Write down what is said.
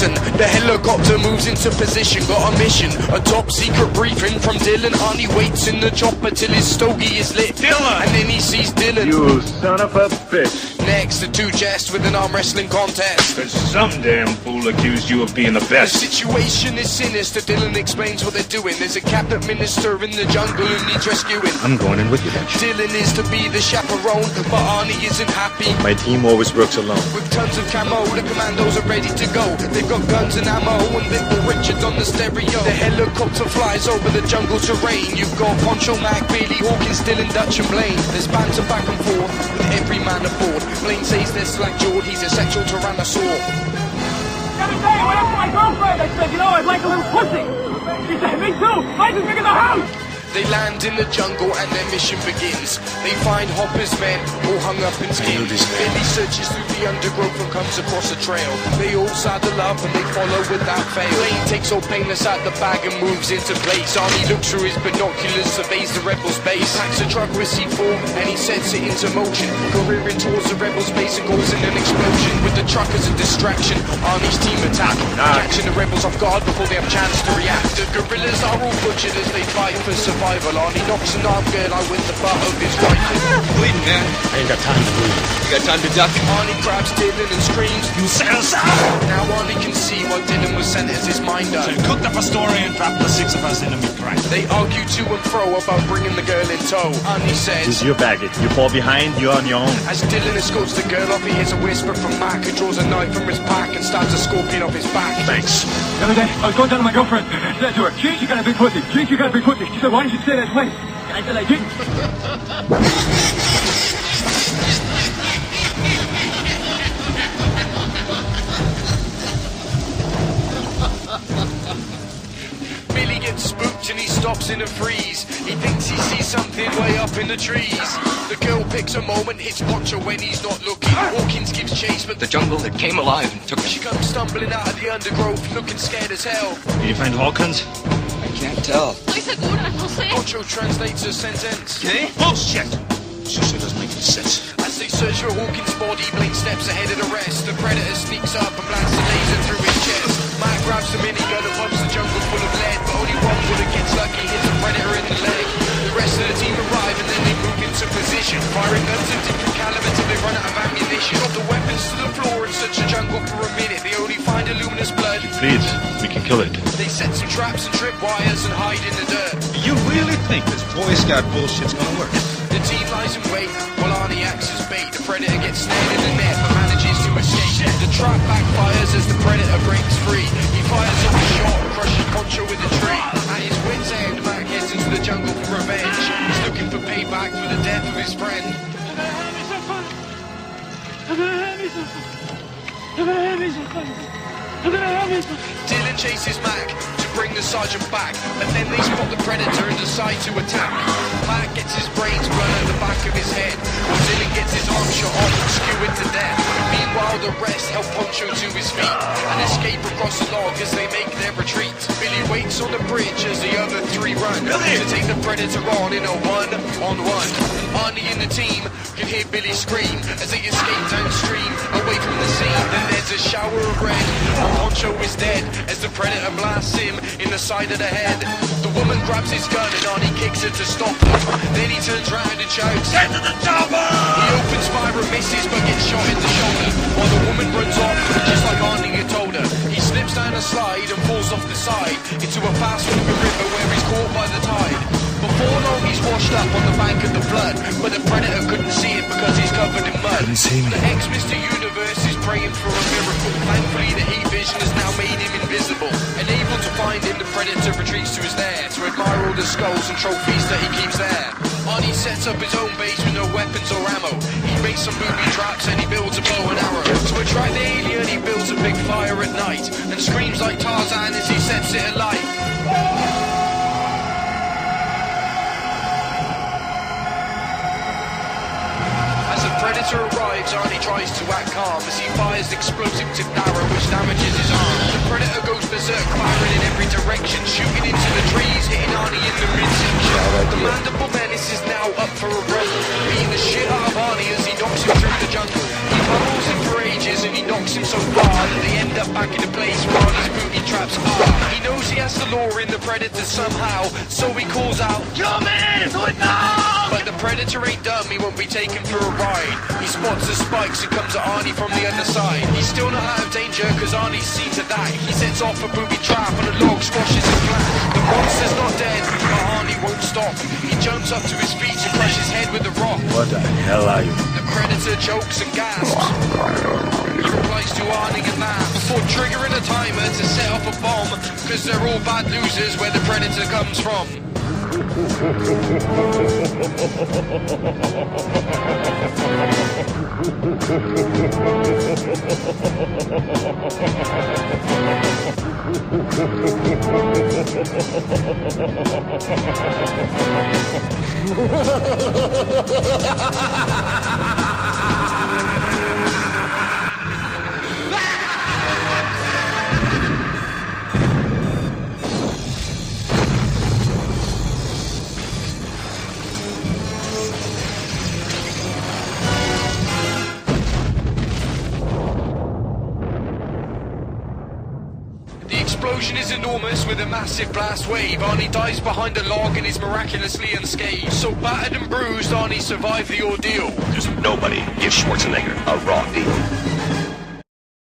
listen, the helicopter moves into position. Got a mission, a top secret briefing from Dylan. Arnie waits in the chopper till his stogie is lit. Dylan! And then he sees Dylan. You son of a bitch. Next, the two jest with an arm wrestling contest. Cause some damn fool accused you of being the The best. situation is sinister. Dylan explains what they're doing. There's a cabinet minister in the jungle who needs rescuing. I'm going in with you then. Dylan is to be the chaperone, but Arnie isn't happy. My team always works alone. With tons of camo, the commandos are ready to go. They've got guns and ammo and Little Richard on the stereo. The helicopter flies over the jungle terrain. You've got Poncho, Mac, Bailey, Hawkins, Dylan, Dutch and Blaine. There's banter back and forth with every man aboard. Blaine says they're slack jawed, he's a sexual tyrannosaur. The other day I went up to my girlfriend. I said, you know, I'd like a little pussy. She said, me too. Mine's as big as a house. They land in the jungle and their mission begins. They find Hopper's men all hung up in skins. Billy searches through the undergrowth and comes across a trail. They all saddle up and they follow without fail. Blaine takes old Painless out the bag and moves into place. Arnie looks through his binoculars, surveys the rebels' base. Packs a truck with C4 and he sets it into motion. Careering towards the rebels' base and causing an explosion. With the truck as a distraction, Arnie's team attack. Catching the rebels off guard before they have a chance to react. The guerrillas are all butchered as they fight for survival. Arnie knocks an arm girl out with the butt of his rifle. Bleeding, man. I ain't got time to bleed. You got time to duck? Arnie grabs Dylan and screams, "You censor!" Now Arnie can see why Dylan was sent as his minder. So you cooked up a story and dropped the six of us in a meat grind. They argue to and fro about bringing the girl in tow. Arnie says, This is your baggage. You fall behind, you're on your own. as Dylan escorts the girl off, he hears a whisper from Mac, who draws a knife from his pack and stabs a scorpion off his back. Thanks. The other day I was going down to my girlfriend. I said to her, gee, you got a big pussy. Gee, you got a big pussy. She said, why didn't you say that twice? And I said, I didn't. Billy gets spooked and he stops in a freeze. He thinks he sees something way up in the trees. The girl picks a moment, hits Poncho when he's not looking. Hawkins gives chase, but The jungle that came alive and took she me. comes stumbling out of the undergrowth, looking scared as hell. Did you find Hawkins? I can't tell. Estoy segura, no sé. Poncho translates her sentence. Okay? Bullshit! She said doesn't make any sense. As they search for Hawkins' body, Blaine steps ahead of the rest. The predator sneaks up and blasts a laser through his chest. Matt grabs the minigun and pumps the jungle full of lead, but only one bullet gets lucky, hits the predator in the leg. The rest of the team arrive and then they move into position, firing guns of different caliber till they run out of ammunition. Drop the weapons to the floor and search the jungle for a minute. They only find a luminous blood. Please, we can kill it. They set some traps and trip wires and hide in the dirt. You really think this Boy Scout bullshit's gonna work? The team lies in wait while Arnie acts as bait. The predator gets snared in the net but manages to escape. The trap backfires as the predator breaks free. He fires off a shot and crushes Poncho with a tree. At his wit's end, Matt heads into the jungle for revenge. He's looking for payback for the death of his friend. Dylan chases Mac to bring the sergeant back, but then they spot the predator and decide to attack. Mac gets his brains blown out the back of his head, while Dylan gets his arm shot off and skewered to death. Meanwhile, the rest help Poncho to his feet and escape across the log as they make their retreat. Billy waits on the bridge as the other three run to take the predator on in a one-on-one. Arnie and the team can hear Billy scream as they escape downstream away from the scene. Then there's a shower of red, and Poncho is dead as the predator blasts him in the side of the head. The woman grabs his gun and Arnie kicks it to stop him. Then he turns round and shouts, "Get to the chopper!" He opens fire and misses but gets shot in the shoulder, while the woman runs off just like Arnie had told her. He slips down a slide and falls off the side into a fast-moving river where he's caught by the tide. Before long he's washed up on the bank of the flood, but the predator couldn't see it because he's covered in mud. The ex-Mr. Universe is praying for a miracle. Thankfully the heat vision has now made him invisible. Unable to find him, the predator retreats to his lair to admire all the skulls and trophies that he keeps there. Arnie sets up his own base with no weapons or ammo. He makes some booby traps and he builds a bow and arrow. To attract the alien he builds a big fire at night and screams like Tarzan as he sets it alight. Predator arrives, Arnie tries to act calm as he fires the explosive tipped arrow which damages his arm. The predator goes berserk, firing in every direction, shooting into the trees, hitting Arnie in the midsection. The mandible menace is now up for a run, beating the shit out of Arnie as he knocks him through the jungle. He pummels him for ages and he knocks him so far that they end up back marking the place where all these booby traps are. He knows he has to lure in the predator somehow, so he calls out, "Come in, do it now!" But the predator ain't dumb, he won't be taken for a ride. He spots the spikes and comes at Arnie from the underside. He's still not out of danger cause Arnie's seen to that. He sets off a booby trap and the log squashes him flat. The monster's not dead, but Arnie won't stop. He jumps up to his feet to crush his head with a rock. What the hell are you? The predator chokes and gasps. He replies to Arnie and laughs before triggering a timer to set off a bomb, cause they're all bad losers where the predator comes from. The explosion is enormous with a massive blast wave. Arnie dives behind a log and is miraculously unscathed. So battered and bruised, Arnie survived the ordeal. There's nobody gives Schwarzenegger a raw deal.